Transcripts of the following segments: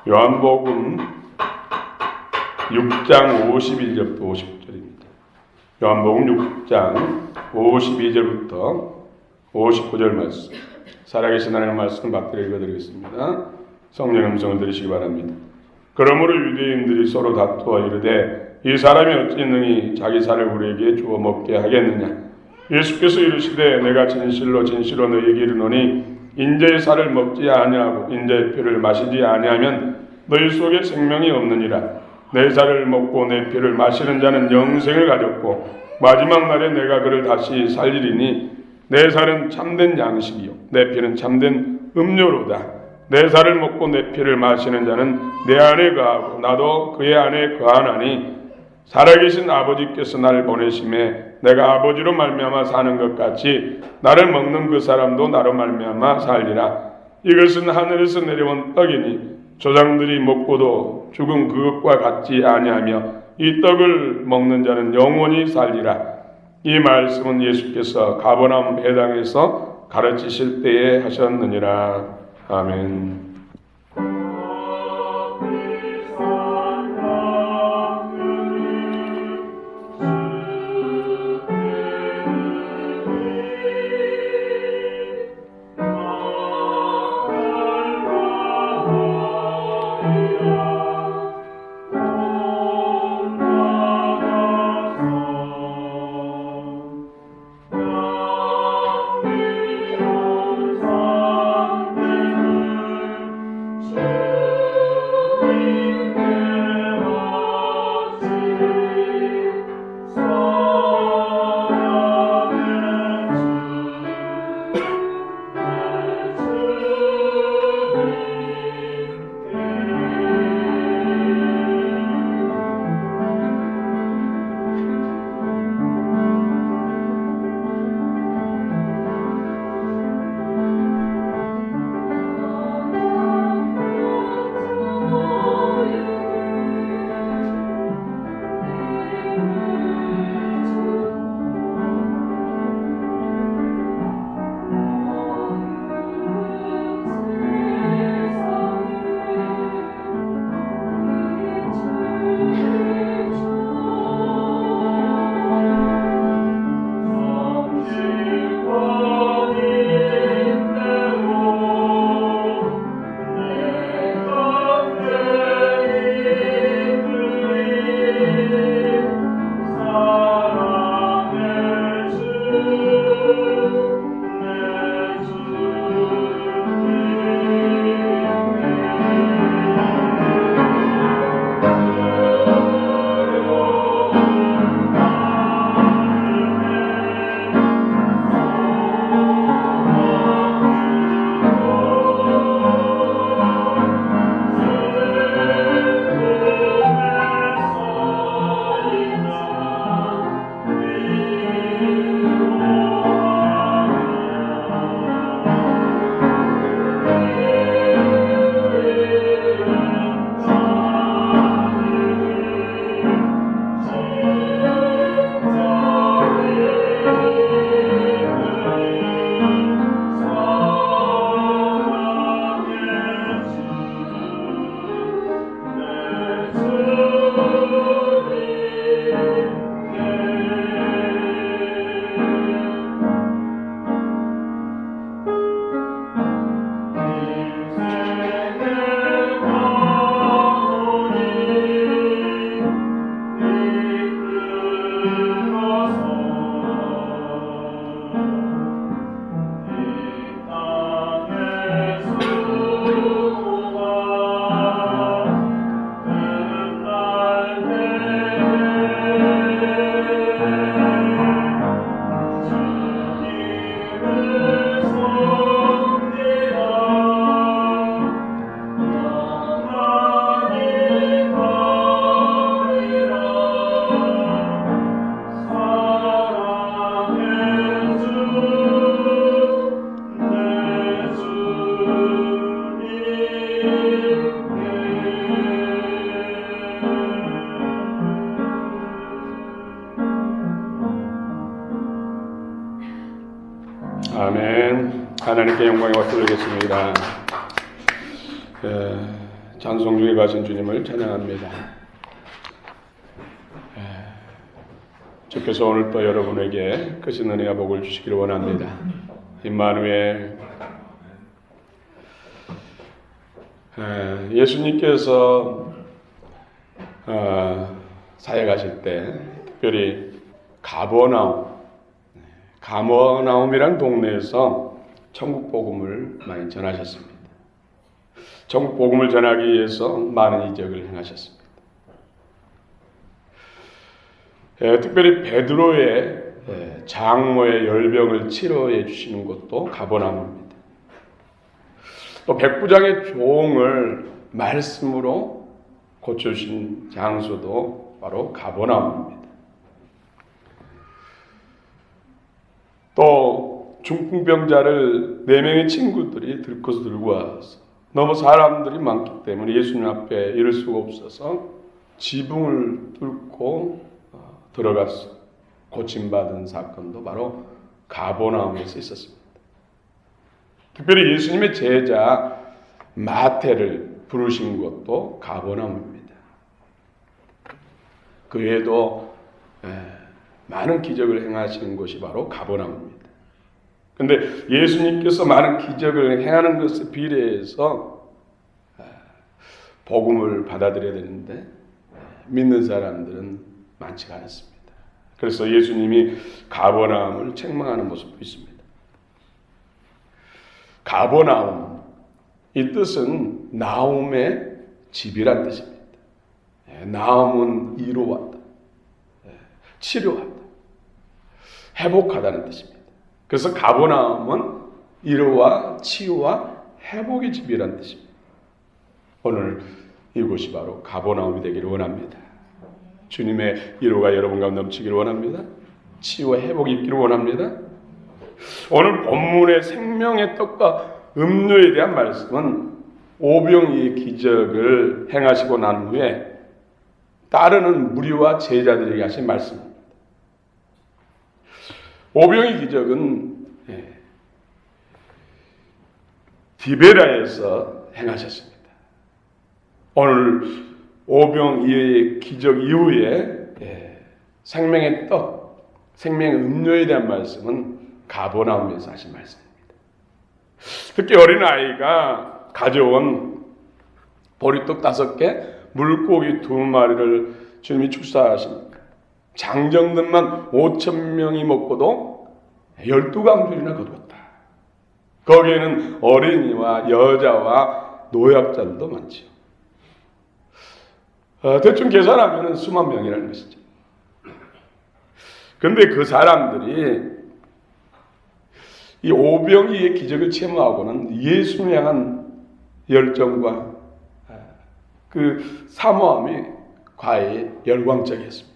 요한복음 6장 51절부터 59절입니다. 요한복음 6장 52절부터 59절 말씀. 살아계신 하나님의 말씀을 맞들어 읽어드리겠습니다. 성령 음성을 들으시기 바랍니다. 그러므로 유대인들이 서로 다투어 이르되 이 사람이 어찌 능히 자기 살을 우리에게 주어 먹게 하겠느냐. 예수께서 이르시되 내가 진실로 진실로 너희에게 이르노니 인자의 살을 먹지 아니하고 인자의 피를 마시지 아니하면 너희 속에 생명이 없느니라. 내 살을 먹고 내 피를 마시는 자는 영생을 가졌고 마지막 날에 내가 그를 다시 살리리니 내 살은 참된 양식이요 내 피는 참된 음료로다. 내 살을 먹고 내 피를 마시는 자는 내 안에 거하고 나도 그의 안에 거하나니 살아계신 아버지께서 나를 보내심에 내가 아버지로 말미암아 사는 것 같이 나를 먹는 그 사람도 나로 말미암아 살리라. 이것은 하늘에서 내려온 떡이니 조상들이 먹고도 죽은 그것과 같지 아니하며 이 떡을 먹는 자는 영원히 살리라. 이 말씀은 예수께서 가버나움 회당에서 가르치실 때에 하셨느니라. 아멘. 아멘. 하나님께 영광이 왔도록겠습니다. 찬송 중에 가신 주님을 찬양합니다. 주께서 오늘 또 여러분에게 크신 은혜와 복을 주시기를 원합니다. 임마누엘, 예수님께서 사역하실 때 특별히 가버나움이라는 동네에서 천국 복음을 많이 전하셨습니다. 천국 복음을 전하기 위해서 많은 이적을 행하셨습니다. 특별히 베드로의 장모의 열병을 치료해 주시는 곳도 가버나움입니다. 또 백부장의 종을 말씀으로 고쳐주신 장소도 바로 가버나움입니다. 또 중풍병자를 4명의 친구들이 들고서 들고 와서 너무 사람들이 많기 때문에 예수님 앞에 이를 수가 없어서 지붕을 뚫고 들어가서 고침받은 사건도 바로 가버나움에서 있었습니다. 특별히 예수님의 제자 마태를 부르신 것도 가버나움입니다. 그 외에도 많은 기적을 행하시는 곳이 바로 가버나움입니다. 그런데 예수님께서 많은 기적을 행하는 것에 비례해서 복음을 받아들여야 되는데 믿는 사람들은 많지가 않았습니다. 그래서 예수님이 가버나움을 책망하는 모습도 있습니다. 가버나움, 이 뜻은 나움의 집이란 뜻입니다. 나움은 이루었다, 치료한다, 회복하다는 뜻입니다. 그래서 가버나움은 이루와 치유와 회복의 집이란 뜻입니다. 오늘 이곳이 바로 가버나움이 되기를 원합니다. 주님의 위로가 여러분 가운데 넘치기를 원합니다. 치유와 회복이 있기를 원합니다. 오늘 본문의 생명의 떡과 음료에 대한 말씀은 오병이의 기적을 행하시고 난 후에 따르는 무리와 제자들에게 하신 말씀입니다. 오병이 기적은 디베라에서 행하셨습니다. 오늘 오병이의 기적 이후에 생명의 떡, 생명의 음료에 대한 말씀은 가버나움에서 하신 말씀입니다. 특히 어린아이가 가져온 보리떡 5개, 물고기 2마리를 주님이 축사하시니까 장정들만 5,000명이 먹고도 12강줄이나 거두었다. 거기에는 어린이와 여자와 노약자들도 많지요. 대충 계산하면 수만 명이라는 것이죠. 그런데 그 사람들이 이 오병이의 기적을 체험하고는 예수님을 향한 열정과 그 사모함이 과히 열광적이었습니다.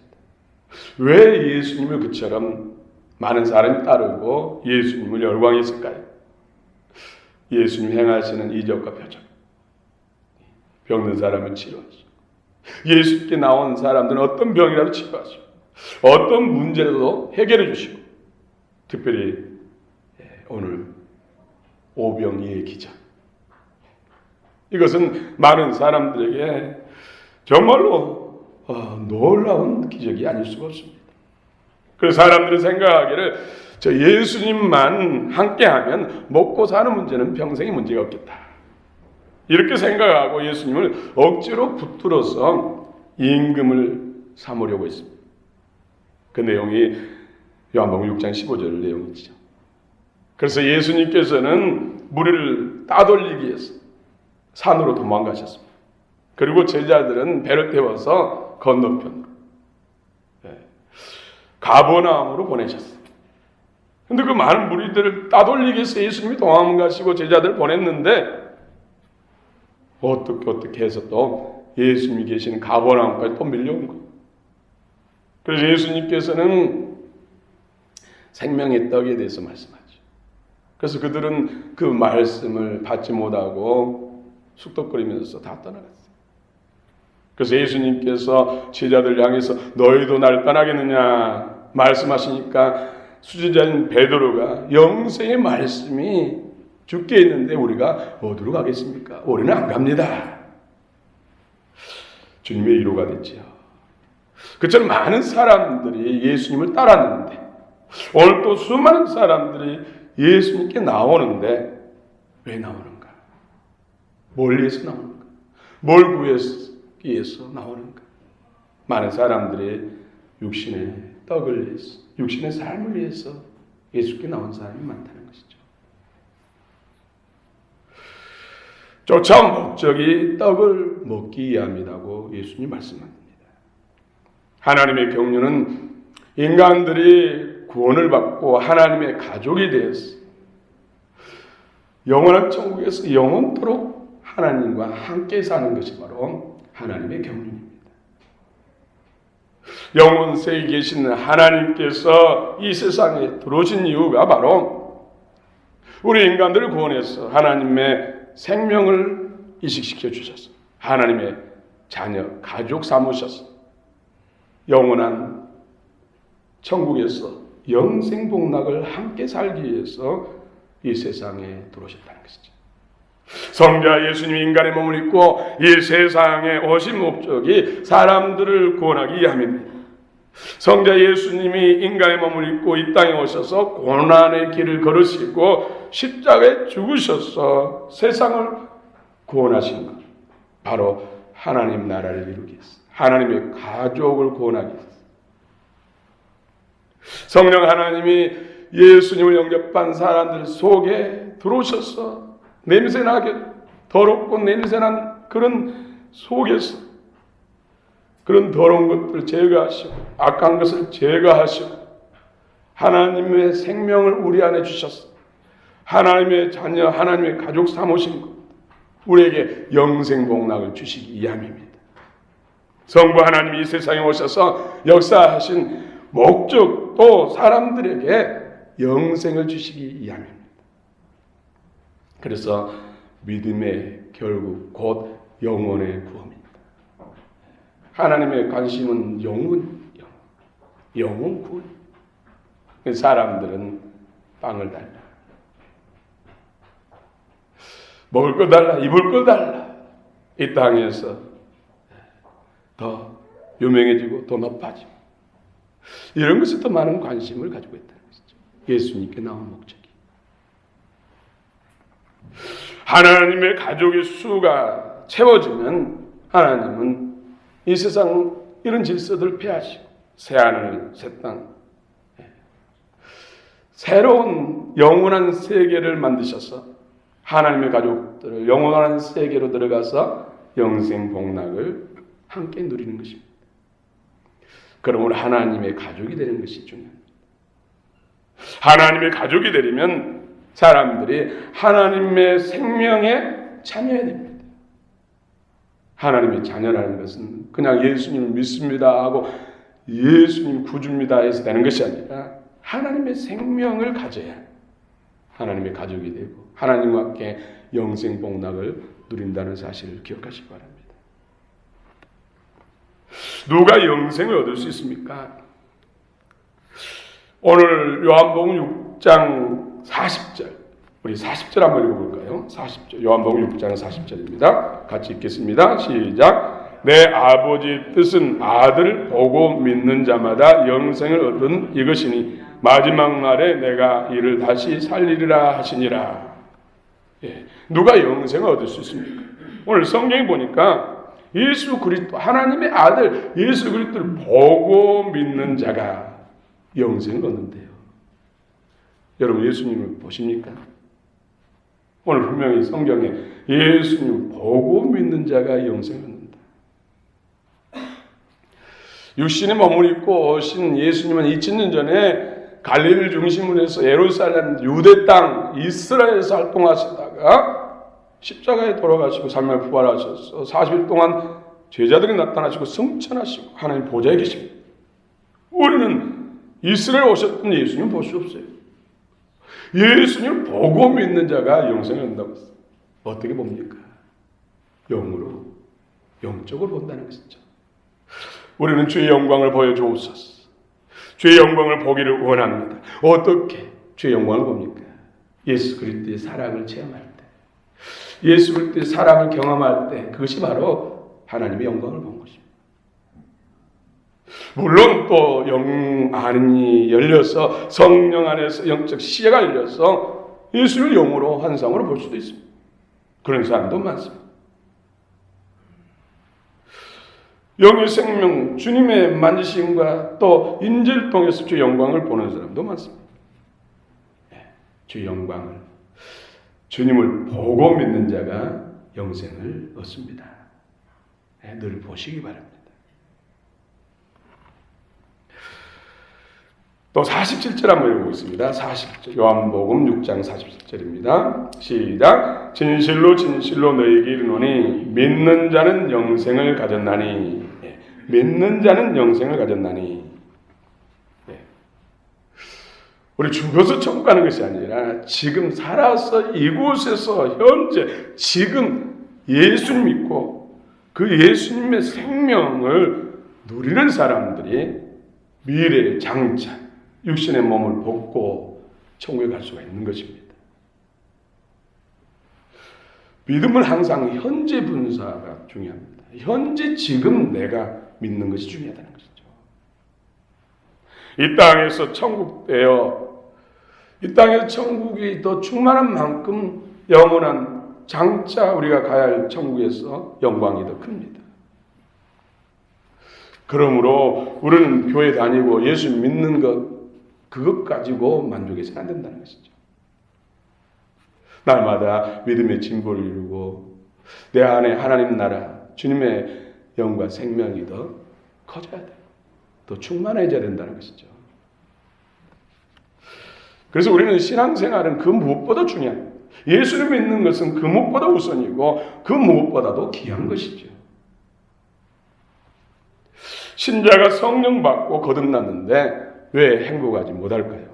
왜 예수님을 그처럼 많은 사람이 따르고 예수님을 열광했을까요? 예수님 행하시는 이적과 표적, 병든 사람을 치료하시고, 예수께 나온 사람들은 어떤 병이라도 치료하시고, 어떤 문제라도 해결해 주시고, 특별히 오늘 오병이의 기적, 이것은 많은 사람들에게 정말로 놀라운 기적이 아닐 수가 없습니다. 그래서 사람들은 생각하기를 저 예수님만 함께하면 먹고 사는 문제는 평생의 문제가 없겠다, 이렇게 생각하고 예수님을 억지로 붙들어서 임금을 삼으려고 했습니다. 그 내용이 요한복음 6장 15절 내용이죠. 그래서 예수님께서는 무리를 따돌리기 위해서 산으로 도망가셨습니다. 그리고 제자들은 배를 태워서 건너편으로 가버나움으로 보내셨어요. 그런데 그 많은 무리들을 따돌리기 위해서 예수님이 도망가시고 제자들을 보냈는데 어떻게 해서 또 예수님이 계시는 가버나움까지 또 밀려온 거예요. 그래서 예수님께서는 생명의 떡에 대해서 말씀하죠. 그래서 그들은 그 말씀을 받지 못하고 숙덕거리면서 다 떠나갔어요. 그래서 예수님께서 제자들 향해서 너희도 날 떠나겠느냐 말씀하시니까 수제자인 베드로가 영생의 말씀이 주께 있는데 우리가 어디로 가겠습니까? 우리는 안 갑니다. 주님의 위로가 됐지요. 그처럼 많은 사람들이 예수님을 따랐는데 오늘 또 수많은 사람들이 예수님께 나오는데 왜 나오는가? 뭘 위해서 나오는가? 뭘 구하기 위해서 나오는가? 많은 사람들이 육신의 떡을 위해서, 육신의 삶을 위해서 예수께 나온 사람이 많다는 것이죠. 쫓아온 목적이 떡을 먹기 위함이라고 예수님이 말씀합니다. 하나님의 경륜은 인간들이 구원을 받고 하나님의 가족이 되었어 영원한 천국에서 영원토록 하나님과 함께 사는 것이 바로 하나님의 경륜입니다. 영원세에 계신 하나님께서 이 세상에 들어오신 이유가 바로 우리 인간들을 구원해서 하나님의 생명을 이식시켜 주셔서 하나님의 자녀, 가족 삼으셔서 영원한 천국에서 영생복락을 함께 살기 위해서 이 세상에 들어오셨다는 것이죠. 성자 예수님이 인간의 몸을 입고 이 세상에 오신 목적이 사람들을 구원하기 위함입니다. 성자 예수님이 인간의 몸을 입고 이 땅에 오셔서 고난의 길을 걸으시고 십자가에 죽으셔서 세상을 구원하신 것, 바로 하나님 나라를 이루기 위해서, 하나님의 가족을 구원하기 위해서. 성령 하나님이 예수님을 영접한 사람들 속에 들어오셔서 냄새나게 더럽고 냄새난 그런 속에서 그런 더러운 것들을 제거하시고 악한 것을 제거하시고 하나님의 생명을 우리 안에 주셨어. 하나님의 자녀, 하나님의 가족 삼으신 것, 우리에게 영생복락을 주시기 위함입니다. 성부 하나님이 이 세상에 오셔서 역사하신 목적도 사람들에게 영생을 주시기 위함입니다. 그래서 믿음의 결국 곧 영혼의 구원입니다. 하나님의 관심은 영혼 구원. 사람들은 빵을 달라, 먹을 거 달라, 입을 거 달라. 이 땅에서 더 유명해지고 더 높아지고 이런 것에 더 많은 관심을 가지고 있다는 것이죠. 예수님께 나온 목적이. 하나님의 가족의 수가 채워지면 하나님은 이 세상 이런 질서들을 폐하시고 새하늘, 새 땅, 새로운 영원한 세계를 만드셔서 하나님의 가족들을 영원한 세계로 들어가서 영생 복락을 함께 누리는 것입니다. 그러므로 하나님의 가족이 되는 것이 중요합니다. 하나님의 가족이 되려면 사람들이 하나님의 생명에 참여해야 됩니다. 하나님의 자녀라는 것은 그냥 예수님을 믿습니다 하고 예수님 구주입니다 해서 되는 것이 아니라 하나님의 생명을 가져야 하나님의 가족이 되고 하나님과 함께 영생복락을 누린다는 사실을 기억하시기 바랍니다. 누가 영생을 얻을 수 있습니까? 오늘 요한복음 6장 40절, 우리 40절 한번 읽어볼까요? 40절, 요한복음 6장 40절입니다. 같이 읽겠습니다. 시작. 내 아버지 뜻은 아들 보고 믿는 자마다 영생을 얻은 이것이니 마지막 날에 내가 이를 다시 살리리라 하시니라. 누가 영생을 얻을 수 있습니까? 오늘 성경에 보니까 예수 그리스도 하나님의 아들 예수 그리스도를 보고 믿는 자가 영생을 얻는데요. 여러분 예수님을 보십니까? 오늘 분명히 성경에 예수님을 보고 믿는 자가 영생을 얻는다. 육신에 몸을 입고 오신 예수님은 2000년 전에 갈릴리를 중심으로 해서 예루살렘, 유대 땅, 이스라엘에서 활동하시다가 십자가에 돌아가시고 3일 부활하셔서 40일 동안 제자들이 나타나시고 승천하시고 하나님 보좌에 계십니다. 우리는 이스라엘 오셨던 예수님 볼 수 없어요. 예수님을 보고 믿는 자가 영생을 얻는다고 했어요. 어떻게 봅니까? 영으로, 영적으로 본다는 것이죠. 우리는 주의 영광을 보여주옵소서. 주의 영광을 보기를 원합니다. 어떻게 주의 영광을 봅니까? 예수 그리스도의 사랑을 체험할 때, 예수 그리스도의 사랑을 경험할 때, 그것이 바로 하나님의 영광을 본 것입니다. 물론 또 영 안이 열려서 성령 안에서 영적 시야가 열려서 예수를 영으로 환상으로 볼 수도 있습니다. 그런 사람도 많습니다. 영의 생명, 주님의 만지심과 또 인지를 통해서 주 영광을 보는 사람도 많습니다. 주 영광을, 주님을 보고 믿는 자가 영생을 얻습니다. 늘 보시기 바랍니다. 또 47절 한번 읽어보겠습니다. 47절, 요한복음 6장 47절입니다. 시작. 진실로 진실로 너희에게 이르노니 믿는 자는 영생을 가졌나니, 믿는 자는 영생을 가졌나니. 우리 죽어서 천국 가는 것이 아니라 지금 살아서 이곳에서 현재 지금 예수 믿고 그 예수님의 생명을 누리는 사람들이 미래의 장차 육신의 몸을 벗고 천국에 갈 수가 있는 것입니다. 믿음은 항상 현재 분사가 중요합니다. 현재 지금 내가 믿는 것이 중요하다는 것이죠. 이 땅에서 이 땅에서 천국이 더 충만한 만큼 영원한 장차 우리가 가야 할 천국에서 영광이 더 큽니다. 그러므로 우리는 교회 다니고 예수 믿는 그것 가지고 만족해서는 안 된다는 것이죠. 날마다 믿음의 진보를 이루고 내 안에 하나님 나라, 주님의 영과 생명이 더 커져야 돼요. 더 충만해져야 된다는 것이죠. 그래서 우리는 신앙생활은 그 무엇보다 중요합니다. 예수를 믿는 것은 그 무엇보다 우선이고 그 무엇보다도 귀한 것이죠. 신자가 성령 받고 거듭났는데 왜 행복하지 못할까요?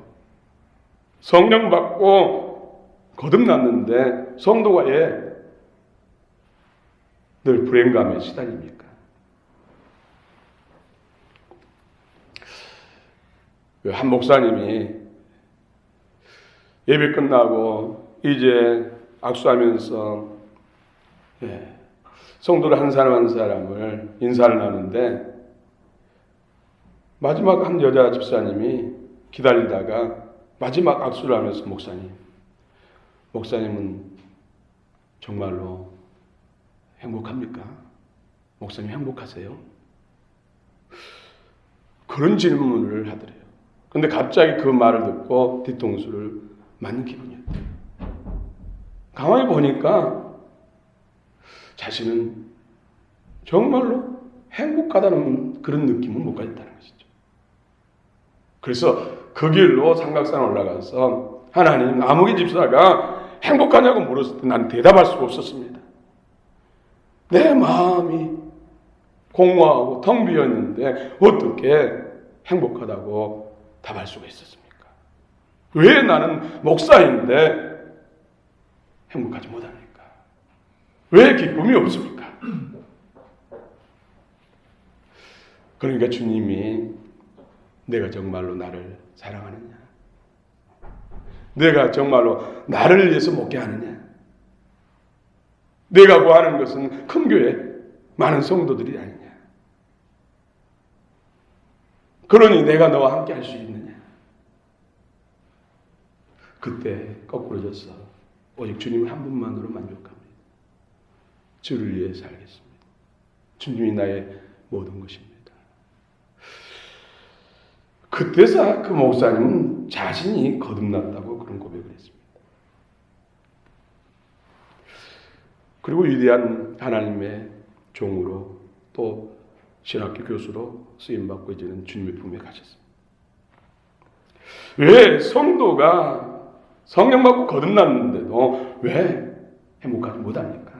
성령 받고 거듭났는데 성도가 왜 늘 불행감에 시달립니까? 한 목사님이 예배 끝나고 이제 악수하면서 성도를 한 사람 한 사람을 인사를 나누는데 마지막 한 여자 집사님이 기다리다가 마지막 악수를 하면서 목사님은 정말로 행복합니까? 목사님 행복하세요? 그런 질문을 하더래요. 그런데 갑자기 그 말을 듣고 뒤통수를 맞는 기분이었대요. 가만히 보니까 자신은 정말로 행복하다는 그런 느낌은 못 가졌다는 것이죠. 그래서 그 길로 삼각산 올라가서 하나님, 아무개 집사가 행복하냐고 물었을 때 난 대답할 수가 없었습니다. 내 마음이 공허하고 텅 비었는데 어떻게 행복하다고 답할 수가 있었습니까? 왜 나는 목사인데 행복하지 못합니까? 왜 기쁨이 없습니까? 그러니까 주님이 내가 정말로 나를 사랑하느냐? 내가 정말로 나를 위해서 먹게 하느냐? 내가 구하는 것은 큰 교회, 많은 성도들이 아니냐? 그러니 내가 너와 함께 할 수 있느냐? 그때 거꾸로져서 오직 주님 한 분만으로 만족합니다. 주를 위해 살겠습니다. 주님이 나의 모든 것입니다. 그때서 그 목사님은 자신이 거듭났다고 그런 고백을 했습니다. 그리고 위대한 하나님의 종으로 또 신학교 교수로 쓰임받고 이제는 주님의 품에 가셨습니다. 왜 성도가 성령 받고 거듭났는데도 왜 행복하지 못합니까?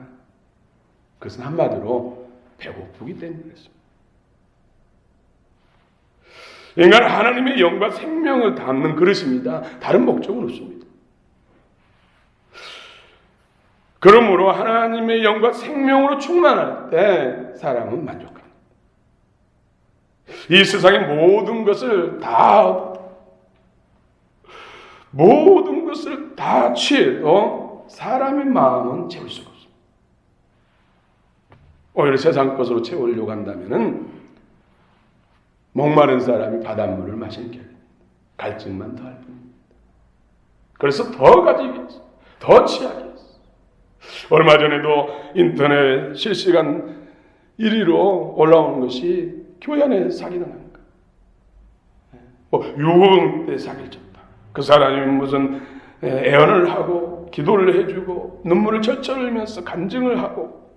그것은 한마디로 배고프기 때문에 그렇습니다. 인간은 하나님의 영과 생명을 담는 그릇입니다. 다른 목적은 없습니다. 그러므로 하나님의 영과 생명으로 충만할 때 사람은 만족합니다. 이 세상의 모든 것을 다 취해도 사람의 마음은 채울 수가 없습니다. 오히려 세상 것으로 채우려고 한다면은 목마른 사람이 바닷물을 마시는 게 갈증만 더할 뿐입니다. 그래서 더 가지겠어, 더 취하겠어. 얼마 전에도 인터넷 실시간 1위로 올라오는 것이 교회 안에 사기를 하는 거. 유흥 때 사기를 쳤다. 그 사람이 무슨 애언을 하고 기도를 해주고 눈물을 철철 흘리면서 간증을 하고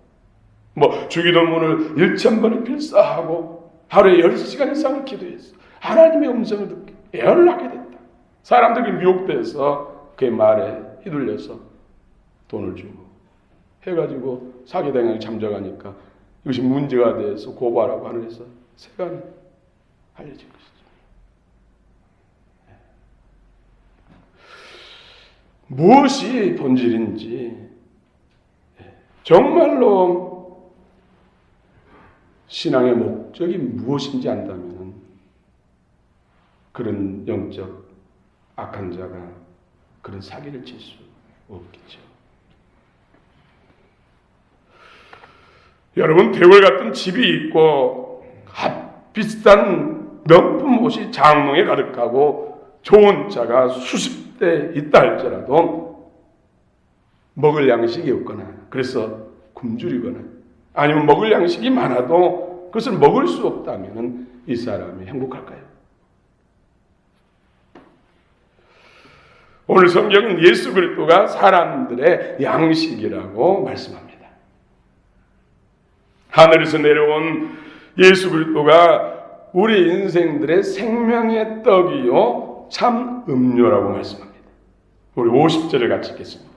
주기도문을 1000번을 필사하고 하루에 10시간 이상을 기도했어. 하나님의 음성을 듣게 애언을 하게 됐다. 사람들이 미혹돼서 그의 말에 휘둘려서 돈을 주고 해가지고 사기당하게 잠적하니까 이것이 문제가 돼서 고발하고 하늘에서 세간이 알려진 것이죠. 무엇이 본질인지 정말로 신앙의 목적이 무엇인지 안다면 그런 영적 악한 자가 그런 사기를 칠 수 없겠죠. 여러분, 대궐 같은 집이 있고 비싼 명품 옷이 장롱에 가득하고 좋은 차가 수십 대 있다 할지라도 먹을 양식이 없거나 그래서 굶주리거나 아니면 먹을 양식이 많아도 그것을 먹을 수 없다면 이 사람이 행복할까요? 오늘 성경은 예수 그리스도가 사람들의 양식이라고 말씀합니다. 하늘에서 내려온 예수 그리스도가 우리 인생들의 생명의 떡이요 참 음료라고 말씀합니다. 우리 50절을 같이 읽겠습니다.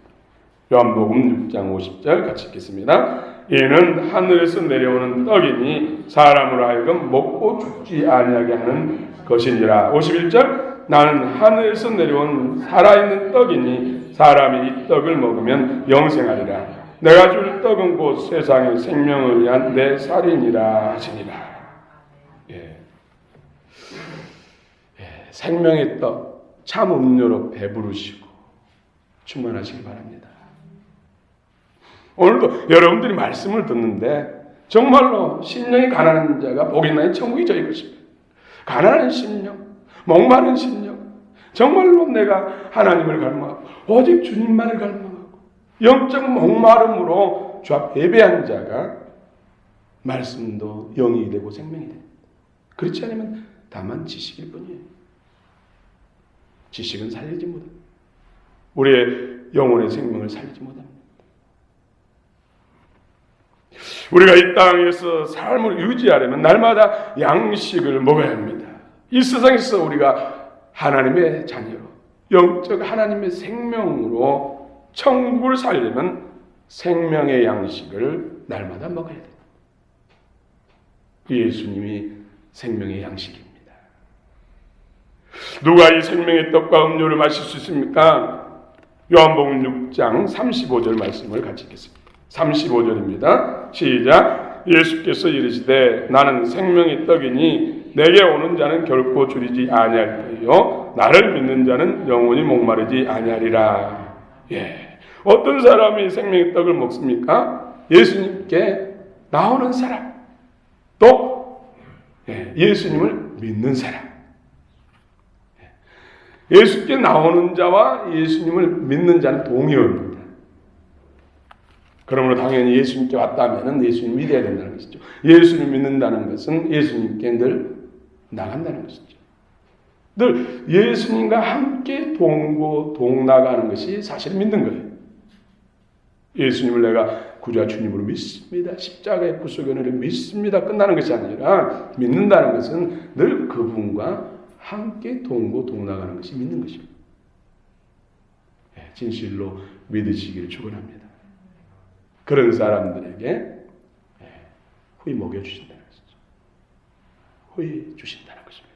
요한복음 6장 50절 같이 읽겠습니다. 이는 하늘에서 내려오는 떡이니 사람으로 하여금 먹고 죽지 아니하게 하는 것이니라. 51절 나는 하늘에서 내려온 살아있는 떡이니 사람이 이 떡을 먹으면 영생하리라. 내가 줄 떡은 곧 세상의 생명을 위한 내 살이니라 하시니라. 생명의 떡, 참 음료로 배부르시고 충만하시기 바랍니다. 오늘도 여러분들이 말씀을 듣는데 정말로 심령이 가난한 자가 복이 있나니 천국이 저희 것입니다. 가난한 심령, 목마른 심령, 정말로 내가 하나님을 갈망하고 오직 주님만을 갈망하고 영적 목마름으로 배배한 자가 말씀도 영이 되고 생명이 됩니다. 그렇지 않으면 다만 지식일 뿐이에요. 지식은 살리지 못합니다. 우리의 영혼의 생명을 살리지 못합니다. 우리가 이 땅에서 삶을 유지하려면 날마다 양식을 먹어야 합니다. 이 세상에서 우리가 하나님의 자녀로 영적 하나님의 생명으로 천국을 살려면 생명의 양식을 날마다 먹어야 됩니다. 예수님이 생명의 양식입니다. 누가 이 생명의 떡과 음료를 마실 수 있습니까? 요한복음 6장 35절 말씀을 같이 읽겠습니다. 35절입니다. 시작. 예수께서 이르시되 나는 생명의 떡이니 내게 오는 자는 결코 줄이지 아니할 터이요 나를 믿는 자는 영원히 목마르지 아니하리라. 어떤 사람이 생명의 떡을 먹습니까? 예수님께 나오는 사람, 또 예수님을 믿는 사람. 예수께 나오는 자와 예수님을 믿는 자는 동의어입니다. 그러므로 당연히 예수님께 왔다면 예수님 믿어야 된다는 것이죠. 예수님 믿는다는 것은 예수님께 늘 나간다는 것이죠. 늘 예수님과 함께 동고 동나가는 것이 사실 믿는 거예요. 예수님을 내가 구주와 주님으로 믿습니다. 십자가의 구속 은혜를 믿습니다. 끝나는 것이 아니라 믿는다는 것은 늘 그분과 함께 동고 동나가는 것이 믿는 것입니다. 진실로 믿으시기를 축원합니다. 그런 사람들에게 후히 먹여주신다는 것이죠. 후히 주신다는 것입니다.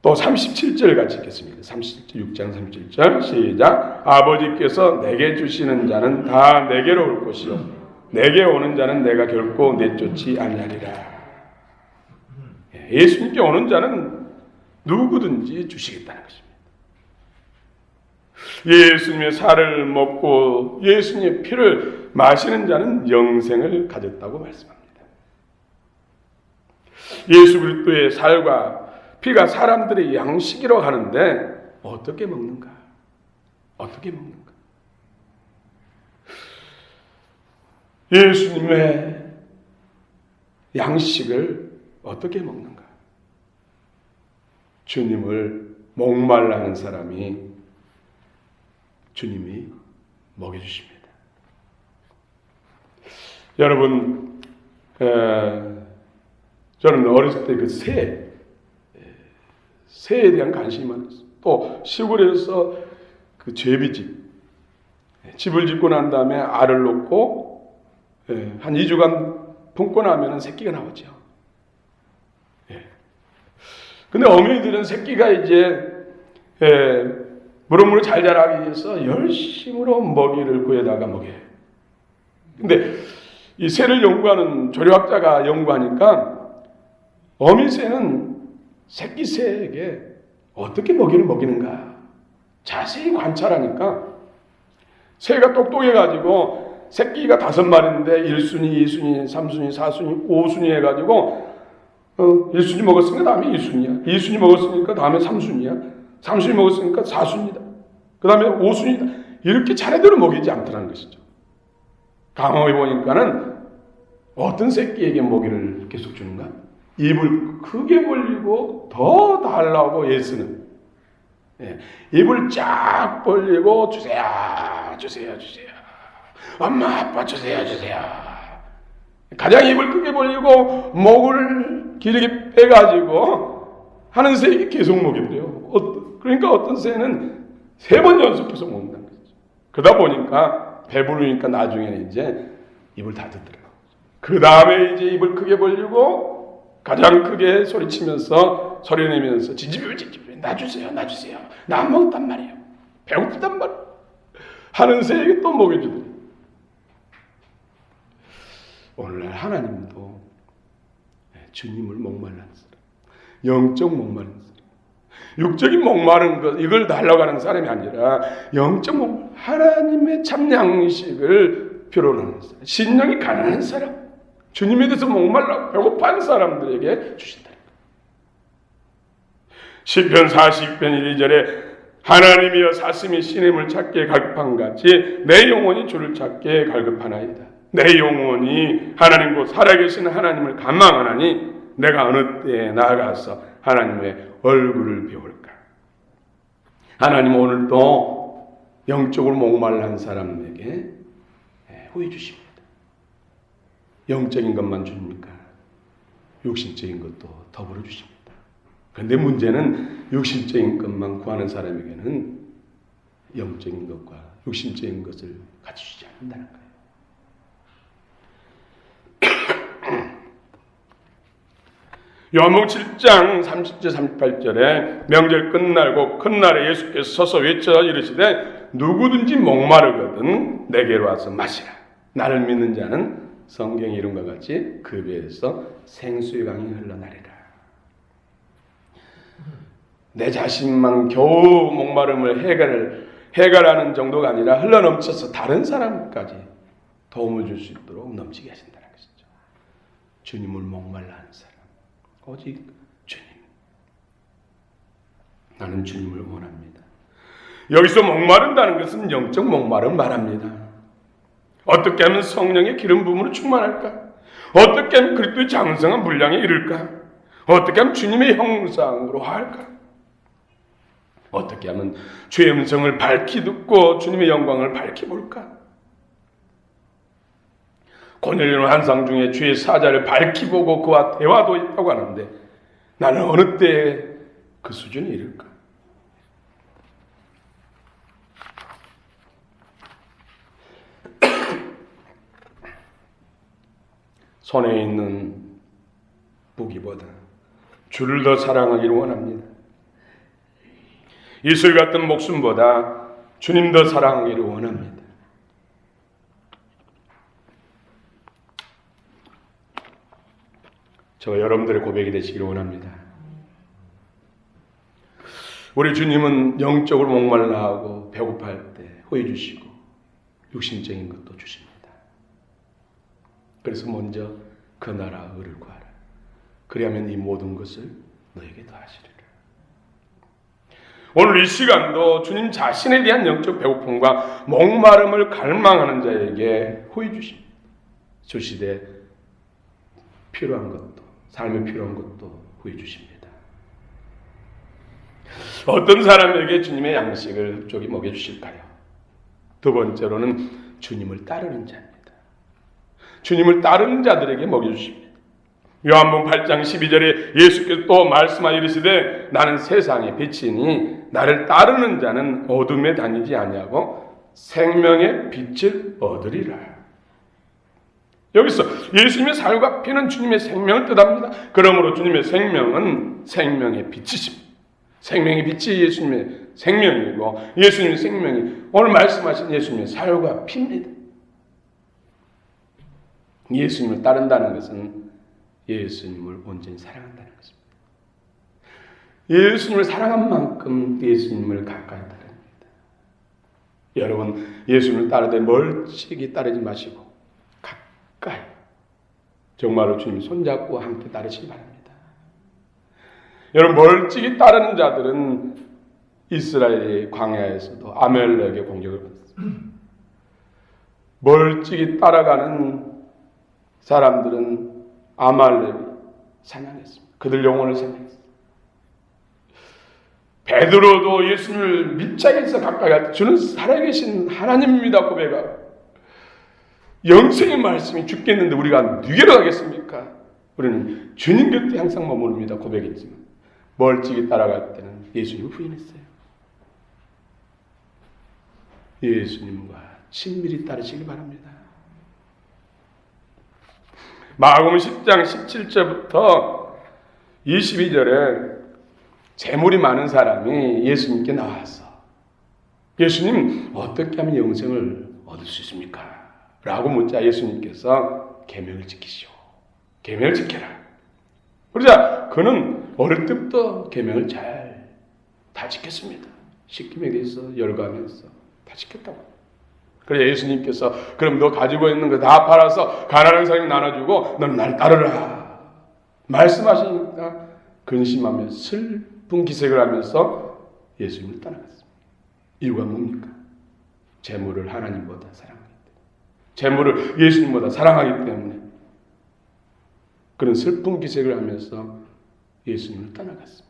또 37절 같이 읽겠습니다. 6장 37절 시작. 아버지께서 내게 주시는 자는 다 내게로 올 것이요 내게 오는 자는 내가 결코 내쫓지 아니하리라. 예수님께 오는 자는 누구든지 주시겠다는 것입니다. 예수님의 살을 먹고 예수님의 피를 마시는 자는 영생을 가졌다고 말씀합니다. 예수 그리스도의 살과 피가 사람들의 양식이라고 하는데 어떻게 먹는가? 어떻게 먹는가? 예수님의 양식을 어떻게 먹는가? 주님을 목말라는 사람이 주님이 먹여주십니다. 여러분, 저는 어렸을 때 그 새에 대한 관심이 많았어요. 또 시골에서 그 제비집, 집을 짓고 난 다음에 알을 놓고 한 2주간 품고 나면 새끼가 나오죠. 근데 어머니들은 새끼가 이제 무럭무럭 잘 자라기 위해서 열심으로 먹이를 구해다가 먹여요. 근데 이 새를 연구하는 조류학자가 연구하니까 어미새는 새끼 새에게 어떻게 먹이를 먹이는가 자세히 관찰하니까 새가 똑똑해가지고 새끼가 5마리인데 1순위, 2순위, 3순위, 4순위, 5순위 해가지고 1순위 먹었으니까 다음에 2순위야. 2순위 먹었으니까 다음에 3순위야. 3순위 먹었으니까 4순위다. 그 다음에 5순위다. 이렇게 차례대로 먹이지 않더라는 것이죠. 강화해 보니까는 어떤 새끼에게 먹이를 계속 주는가? 입을 크게 벌리고 더 달라고 애쓰는. 입을 쫙 벌리고 주세요, 주세요, 주세요. 엄마, 아빠 주세요, 주세요. 가장 입을 크게 벌리고 목을 길게 빼가지고 하는 새에게 계속 먹이더래요. 그러니까 어떤 새는 3번 연속해서 먹는다는 거죠. 그러다 보니까 배부르니까 나중에는 이제 입을 닫더라고요. 그 다음에 이제 입을 크게 벌리고 가장 크게 소리치면서 소리내면서 지지비비 놔주세요, 놔주세요. 나 안 먹었단 말이에요. 배고프단 말이에요. 하는 새에게 또 먹여주더래요. 오늘날 하나님도 주님을 목말라는 사람, 영적 목마른 사람, 육적인 목마른 것 이걸 달라고 하는 사람이 아니라 영적 목마른 하나님의 참 양식을 표현하는 사람, 신령이 가난한 사람, 주님에 대해서 목말라 배고파한 사람들에게 주신다. 시편 40편 1절에 하나님이여 사슴이 시냇을 찾기에 갈급한 같이 내 영혼이 주를 찾기에 갈급하나이다. 내 영혼이 하나님 곧 살아계신 하나님을 갈망하나니 내가 어느 때에 나아가서 하나님의 얼굴을 배울까. 하나님 오늘도 영적으로 목말란 사람에게 후회 주십니다. 영적인 것만 주십니까? 육신적인 것도 더불어 주십니다. 그런데 문제는 육신적인 것만 구하는 사람에게는 영적인 것과 육신적인 것을 같이 주지 않는다는 거예요. 요한복음 7장 30절 38절에 명절 끝날고 큰 날에 예수께서 서서 외쳐 이르시되 누구든지 목마르거든 내게로 와서 마시라. 나를 믿는 자는 성경의 이름과 같이 그 배에서 생수의 강이 흘러나리라. 내 자신만 겨우 목마름을 해결하는 정도가 아니라 흘러넘쳐서 다른 사람까지 도움을 줄 수 있도록 넘치게 하신다는 것이죠. 주님을 목말라 하는 사람, 오직 주님. 나는 주님을 원합니다. 여기서 목마른다는 것은 영적 목마름을 말합니다. 어떻게 하면 성령의 기름 부음으로 충만할까? 어떻게 하면 그리스도의 장성한 분량에 이를까? 어떻게 하면 주님의 형상으로 할까? 어떻게 하면 주의 음성을 밝히 듣고 주님의 영광을 밝히 볼까? 고넬료는 환상 중에 주의 사자를 밝히 보고 그와 대화도 있다고 하는데 나는 어느 때에 그 수준에 이를까? 손에 있는 무기보다 주를 더 사랑하기를 원합니다. 이슬 같은 목숨보다 주님 더 사랑하기를 원합니다. 저와 여러분들의 고백이 되시기를 원합니다. 우리 주님은 영적으로 목말라 하고 배고파할 때 호해 주시고 육신적인 것도 주십니다. 그래서 먼저 그 나라 의를 구하라. 그리하면 이 모든 것을 너에게 더하시리라. 오늘 이 시간도 주님 자신에 대한 영적 배고픔과 목마름을 갈망하는 자에게 호해 주십니다. 주시되 필요한 것도, 삶에 필요한 것도 호해 주십니다. 어떤 사람에게 주님의 양식을 흡족히 먹여주실까요? 두 번째로는 주님을 따르는 자입니다. 주님을 따르는 자들에게 먹여주십니다. 요한복음 8장 12절에 예수께서 또 말씀하여 이르시되 나는 세상의 빛이니 나를 따르는 자는 어둠에 다니지 아니하고 생명의 빛을 얻으리라. 여기서 예수님의 살과 피는 주님의 생명을 뜻합니다. 그러므로 주님의 생명은 생명의 빛이십니다. 생명의 빛이 예수님의 생명이고 예수님의 생명이 오늘 말씀하신 예수님의 살과 피입니다. 예수님을 따른다는 것은 예수님을 온전히 사랑한다는 것입니다. 예수님을 사랑한 만큼 예수님을 가까이 따릅니다. 여러분, 예수님을 따르되 멀찍이 따르지 마시고 가까이 정말로 주님 손잡고 함께 따르시기 바랍니다. 여러분, 멀찍이 따르는 자들은 이스라엘의 광야에서도 아말렉의 공격을 받았습니다. 멀찍이 따라가는 사람들은 아말렉이 사냥했습니다. 그들 영혼을 사냥했습니다. 베드로도 예수님을 밑짝에서 가까이 할 때 주는 살아계신 하나님입니다 고백하고 영생의 말씀이 죽겠는데 우리가 누구로 가겠습니까? 우리는 주님 곁에 항상 머무릅니다 고백했지만 멀찍이 따라갈 때는 예수님을 부인했어요. 예수님과 친밀히 따르시기 바랍니다. 마가복음 10장 17절부터 22절에 재물이 많은 사람이 예수님께 나와서 예수님 어떻게 하면 영생을 얻을 수 있습니까? 라고 묻자 예수님께서 계명을 지키시오. 계명을 지켜라. 그러자 그는 어릴 때부터 계명을 잘 다 지켰습니다. 시킴에 대해서 열거하면서 다 지켰다고. 그래서 예수님께서 그럼 너 가지고 있는 거 다 팔아서 가난한 사람이 나눠주고 너는 날 따르라 말씀하시니까 근심하며 슬픈 기색을 하면서 예수님을 따라갔습니다. 이유가 뭡니까? 재물을 하나님보다 사랑하기 때문에, 재물을 예수님보다 사랑하기 때문에 그런 슬픈 기색을 하면서 예수님을 따라갔습니다.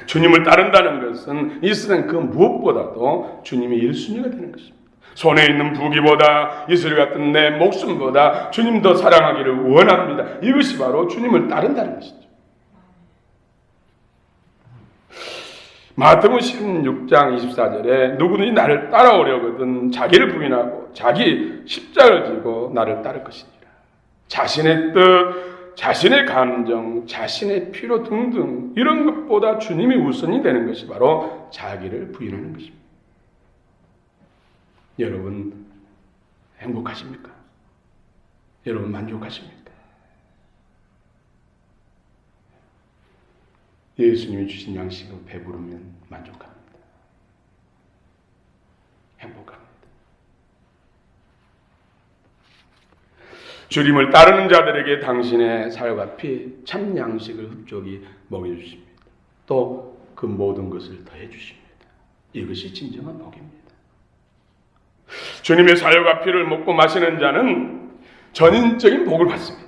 주님을 따른다는 것은 이 세상 그 무엇보다도 주님의 1순위가 되는 것입니다. 손에 있는 부귀보다 이슬 같은 내 목숨보다 주님 더 사랑하기를 원합니다. 이것이 바로 주님을 따른다는 것이죠. 마태복음 16장 24절에 누구든지 나를 따라오려거든 자기를 부인하고 자기 십자가를 지고 나를 따를 것이니라. 자신의 뜻, 자신의 감정, 자신의 필요 등등 이런 것보다 주님이 우선이 되는 것이 바로 자기를 부인하는 것입니다. 여러분 행복하십니까? 여러분 만족하십니까? 예수님이 주신 양식으로 배부르면 만족합니다. 행복합니다. 주님을 따르는 자들에게 당신의 살과 피, 참 양식을 흡족히 먹여주십니다. 또 그 모든 것을 더해 주십니다. 이것이 진정한 복입니다. 주님의 살과 피를 먹고 마시는 자는 전인적인 복을 받습니다.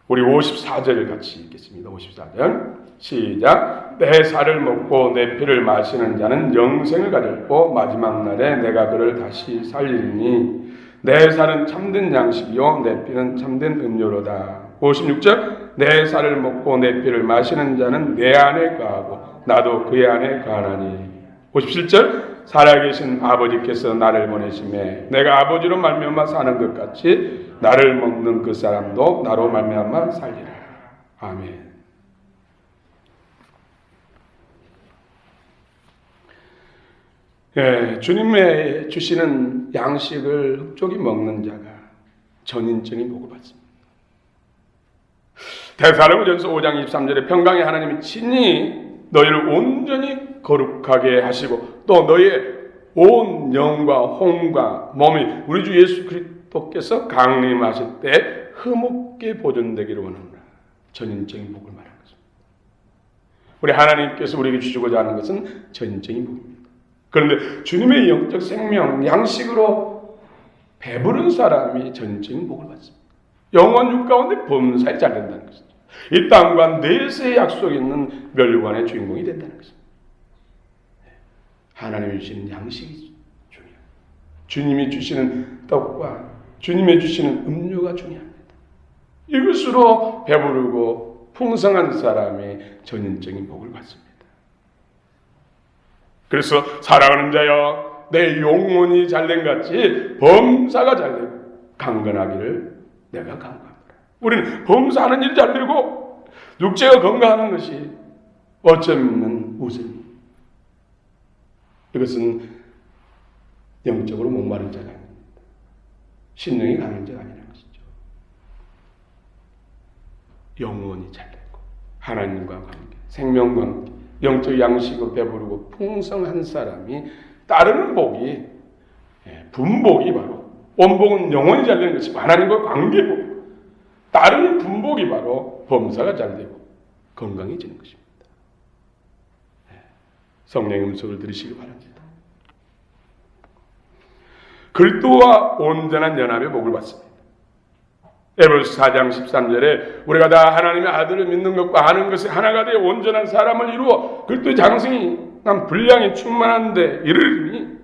우리 54절을 같이 읽겠습니다. 54절 시작. 내 살을 먹고 내 피를 마시는 자는 영생을 가졌고 마지막 날에 내가 그를 다시 살리리니 내 살은 참된 양식이요 내 피는 참된 음료로다. 56절 내 살을 먹고 내 피를 마시는 자는 내 안에 거하고 나도 그의 안에 거하나니. 57절 살아계신 아버지께서 나를 보내심에 내가 아버지로 말미암아 사는 것 같이 나를 먹는 그 사람도 나로 말미암아 살리라. 아멘. 예, 주님의 주시는 양식을 흡족히 먹는 자가 전인적인 복을 받습니다. 데살로니가전서 5장 23절에 평강의 하나님이 친히 너희를 온전히 거룩하게 하시고 또 너희의 온 영과 혼과 몸이 우리 주 예수 그리스도께서 강림하실 때 흠없게 보존되기를 원합니다. 전인적인 복을 말하는 것입니다. 우리 하나님께서 우리에게 주시고자 하는 것은 전인적인 복입니다. 그런데 주님의 영적 생명, 양식으로 배부른 사람이 전인적인 복을 받습니다. 영원 육 가운데 범사에 잘 된다는 것이죠. 이 땅과 내세의 약속이 있는 멸류관의 주인공이 된다는 것입니다. 하나님이 주시는 양식이 중요합니다. 주님이 주시는 떡과 주님이 주시는 음료가 중요합니다. 이것으로 배부르고 풍성한 사람이 전인적인 복을 받습니다. 그래서 사랑하는 자여, 내 영혼이 잘된 같이 범사가 잘되고 강건하기를 내가 간구합니다. 우리는 범사하는 일이 잘되고 육체가 건강하는 것이 어쩌면 우선입니다. 이것은 영적으로 목마른 자가 아닙니다. 신령이 강한 자가 아니라는 것이죠. 영혼이 잘되고 하나님과 관계, 생명관계, 영적 양식으로 배부르고 풍성한 사람이 따르는 복이, 분복이 바로, 원복은 영혼이 잘되는 것이고 하나님과 관계복, 따르는 분복이 바로 범사가 잘되고 건강해지는 것입니다. 성령의 음성을 들으시기 바랍니다. 그리스도와 온전한 연합의 복을 받습니다. 에베소서 4장 13절에 우리가 다 하나님의 아들을 믿는 것과 아는 것이 하나가 되어 온전한 사람을 이루어 그리스도의 장성한 분량이 충만한데 이르리니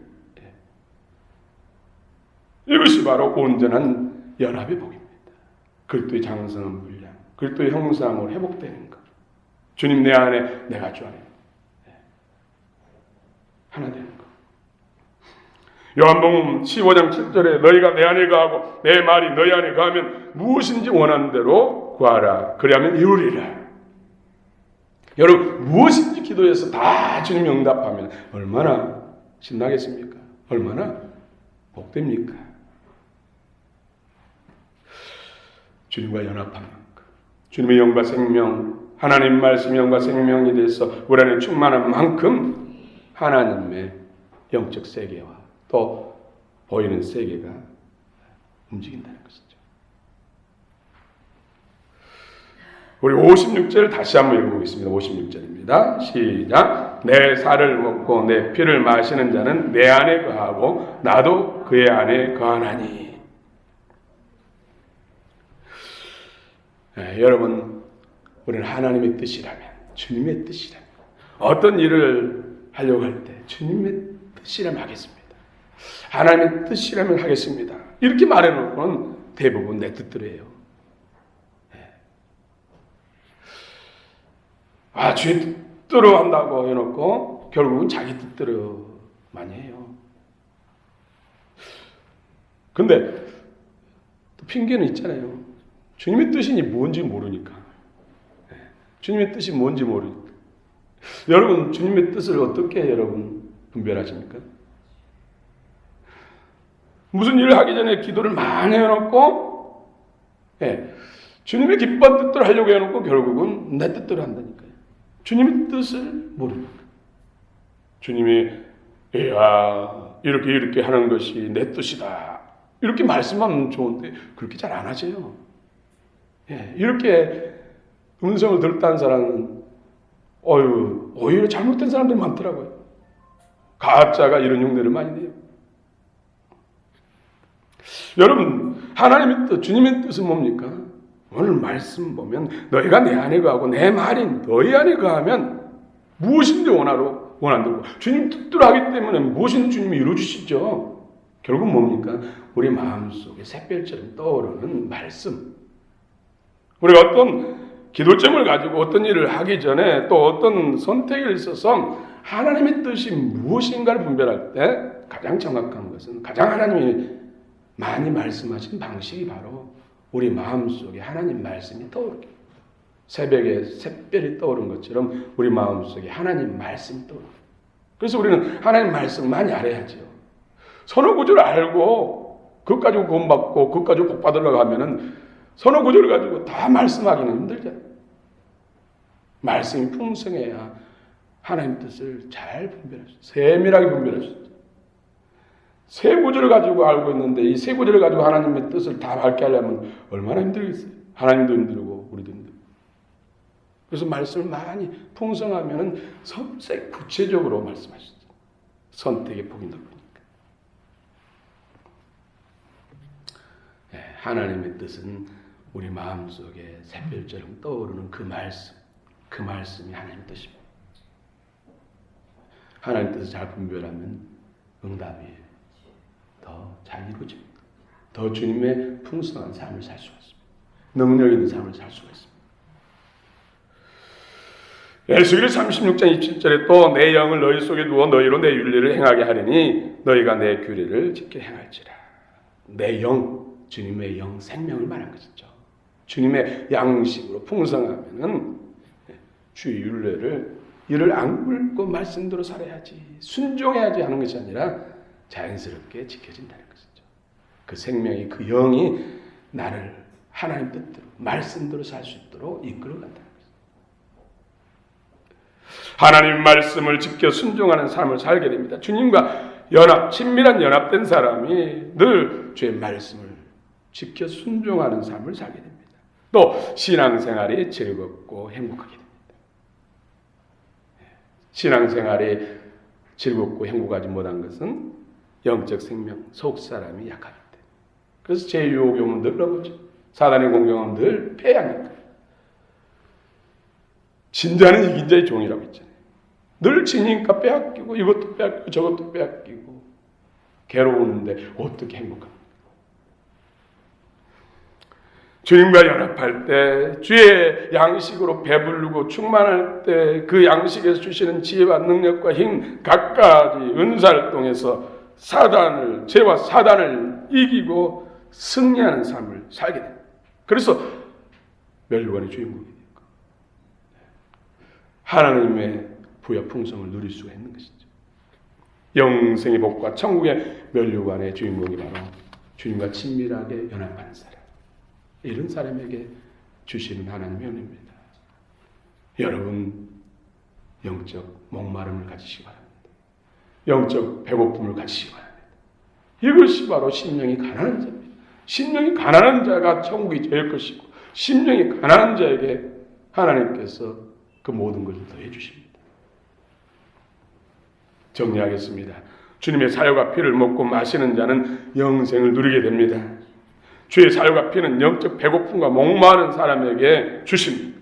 이것이 바로 온전한 연합의 복입니다. 그리스도의 장성한 분량, 그리스도의 형상으로 회복되는 것. 주님 내 안에, 내가 주 안에 하나 되는 것. 요한복음 15장 7절에 너희가 내 안에 거하고 내 말이 너희 안에 거하면 무엇인지 원하는 대로 구하라. 그리하면 이루리라. 여러분, 무엇인지 기도해서 다 주님이 응답하면 얼마나 신나겠습니까? 얼마나 복됩니까? 주님과 연합한 만큼, 주님의 영과 생명, 하나님 말씀 영과 생명이 돼서 우리 안에 충만한 만큼 하나님의 영적 세계와 또 보이는 세계가 움직인다는 것이죠. 우리 56절을 다시 한번 읽어보겠습니다. 56절입니다. 시작. 내 살을 먹고 내 피를 마시는 자는 내 안에 거하고 나도 그의 안에 거하나니. 여러분, 우리는 하나님의 뜻이라면, 주님의 뜻이라면, 어떤 일을 하려고 할 때 주님의 뜻이라면 하겠습니다. 하나님의 뜻이라면 하겠습니다. 이렇게 말해놓고는 대부분 내 뜻대로 해요. 주의 뜻대로 한다고 해놓고 결국은 자기 뜻대로 많이 해요. 근데 또 핑계는 있잖아요. 주님의 뜻이 뭔지 모르니까. 주님의 뜻이 뭔지 모르니까. 여러분, 주님의 뜻을 어떻게 여러분 분별하십니까? 무슨 일을 하기 전에 기도를 많이 해놓고, 주님의 기뻐한 뜻대로 하려고 해놓고 결국은 내 뜻대로 한다니까요. 주님의 뜻을 모르니까. 주님이 이렇게 하는 것이 내 뜻이다. 이렇게 말씀하면 좋은데 그렇게 잘 안 하세요. 이렇게 음성을 들었다는 사람은 오히려 잘못된 사람들이 많더라고요. 가짜가 이런 흉내를 많이 내요. 여러분, 하나님의 뜻, 주님의 뜻은 뭡니까? 오늘 말씀 보면 너희가 내 안에 거하고 내 말이 너희 안에 거하면 무엇인지 원한다고. 주님 뜻대로 하기 때문에 무엇인지 주님이 이루어주시죠. 결국 뭡니까? 우리 마음속에 샛별처럼 떠오르는 말씀. 우리가 어떤 기도점을 가지고 어떤 일을 하기 전에 또 어떤 선택에 있어서 하나님의 뜻이 무엇인가를 분별할 때 가장 정확한 것은, 가장 하나님이 많이 말씀하신 방식이 바로 우리 마음속에 하나님 말씀이 떠오르게, 새벽에 샛별이 떠오른 것처럼 우리 마음속에 하나님 말씀이 떠오르게. 그래서 우리는 하나님 말씀 많이 알아야죠. 선어 구절을 알고 그것 가지고 구원받고 그것 가지고 복 받으려고 하면은 서너 구절을 가지고 다 말씀하기는 힘들잖아요. 말씀이 풍성해야 하나님 뜻을 잘 분별할 수 있어요. 세밀하게 분별할 수 있어요. 세 구절을 가지고 알고 있는데 이 세 구절을 가지고 하나님의 뜻을 다 밝게 하려면 얼마나 힘들겠어요. 하나님도 힘들고 우리도 힘들고. 그래서 말씀을 많이 풍성하면 섬세히 구체적으로 말씀하시죠. 선택의 폭이 넓으니까. 하나님의 뜻은 우리 마음속에 샛별처럼 떠오르는 그 말씀이 하나님의 뜻입니다. 하나님의 뜻을 잘 분별하면 응답이 더 잘 이루어집니다. 더 주님의 풍성한 삶을 살 수가 있습니다. 능력 있는 삶을 살 수가 있습니다. 에스겔 36장 27절에 또 내 영을 너희 속에 두어 너희로 내 윤리를 행하게 하리니 너희가 내 규례를 지켜 행할지라. 내 영, 주님의 영, 생명을 말한 것이죠. 주님의 양식으로 풍성하면은 주의 윤례를 이를 악물고 말씀대로 살아야지, 순종해야지 하는 것이 아니라 자연스럽게 지켜진다는 것이죠. 그 생명이, 그 영이 나를 하나님 뜻대로 말씀대로 살 수 있도록 이끌어간다는 것이죠. 하나님 말씀을 지켜 순종하는 삶을 살게 됩니다. 주님과 친밀한 연합된 사람이 늘 주의 말씀을 지켜 순종하는 삶을 살게 됩니다. 또 신앙생활이 즐겁고 행복하게 됩니다. 신앙생활이 즐겁고 행복하지 못한 것은 영적 생명, 속사람이 약하기 때문에. 그래서 제 유혹이 오면 늘 넘어져. 사단의 공격은 늘 패하니까. 진자는 이긴 자의 종이라고 했잖아요. 늘 지니까 빼앗기고 이것도 빼앗기고 저것도 빼앗기고 괴로우는데 어떻게 행복합니까? 주님과 연합할 때 주의 양식으로 배부르고 충만할 때 그 양식에서 주시는 지혜와 능력과 힘 갖가지 은사를 통해서 죄와 사단을 이기고 승리하는 삶을 살게 됩니다. 그래서 멸류관의 주인공이 되고 하나님의 부여 풍성을 누릴 수가 있는 것이죠. 영생의 복과 천국의 멸류관의 주인공이 바로 주님과 친밀하게 연합하는 사람. 이런 사람에게 주시는 하나님의 은혜입니다. 여러분 영적 목마름을 가지시기 바랍니다. 영적 배고픔을 가지시기 바랍니다. 이것이 바로 심령이 가난한 자입니다. 심령이 가난한 자가 천국이 될 것이고 심령이 가난한 자에게 하나님께서 그 모든 것을 더해 주십니다. 정리하겠습니다. 주님의 사욕과 피를 먹고 마시는 자는 영생을 누리게 됩니다. 주의 사욕과 피는 영적 배고픔과 목마른 사람에게 주십니다.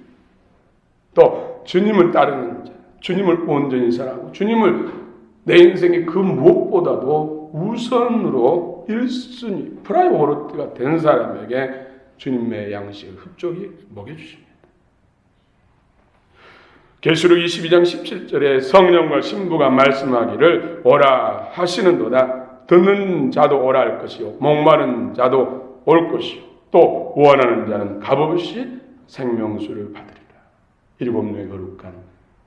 또 주님을 따르는 자, 주님을 온전히 사랑하고 주님을 내 인생의 그 무엇보다도 우선으로 1순위 프라이오리티가 된 사람에게 주님의 양식을 흡족히 먹여주십니다. 계시록 22장 17절에 성령과 신부가 말씀하기를 오라 하시는도다. 듣는 자도 오라 할 것이요 목마른 자도 올 것이요 또 원하는 자는 값없이 생명수를 받으리라. 7명의 거룩한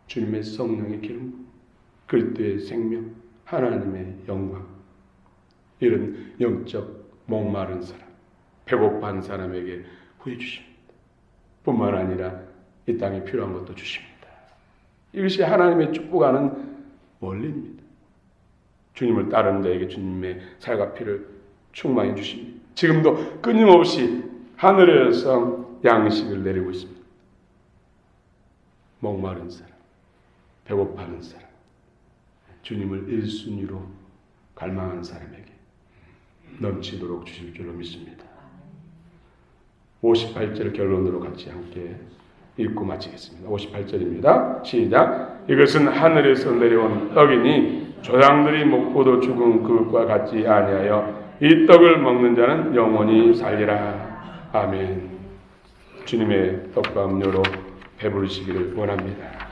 주님의 성령의 기름, 그리스도의 생명, 하나님의 영광, 이런 영적 목마른 사람, 배고파한 사람에게 후해 주십니다. 뿐만 아니라 이 땅에 필요한 것도 주십니다. 이것이 하나님의 축복하는 원리입니다. 주님을 따르는 자에게 주님의 살과 피를 충만히 주십니다. 지금도 끊임없이 하늘에서 양식을 내리고 있습니다. 목마른 사람, 배고파하는 사람, 주님을 1순위로 갈망하는 사람에게 넘치도록 주실 줄로 믿습니다. 58절 결론으로 같이 함께 읽고 마치겠습니다. 58절입니다. 시작. 이것은 하늘에서 내려온 떡이니 조상들이 먹고도 죽은 그것과 같지 아니하여 이 떡을 먹는 자는 영원히 살리라. 아멘. 주님의 떡과 음료로 배부르시기를 원합니다.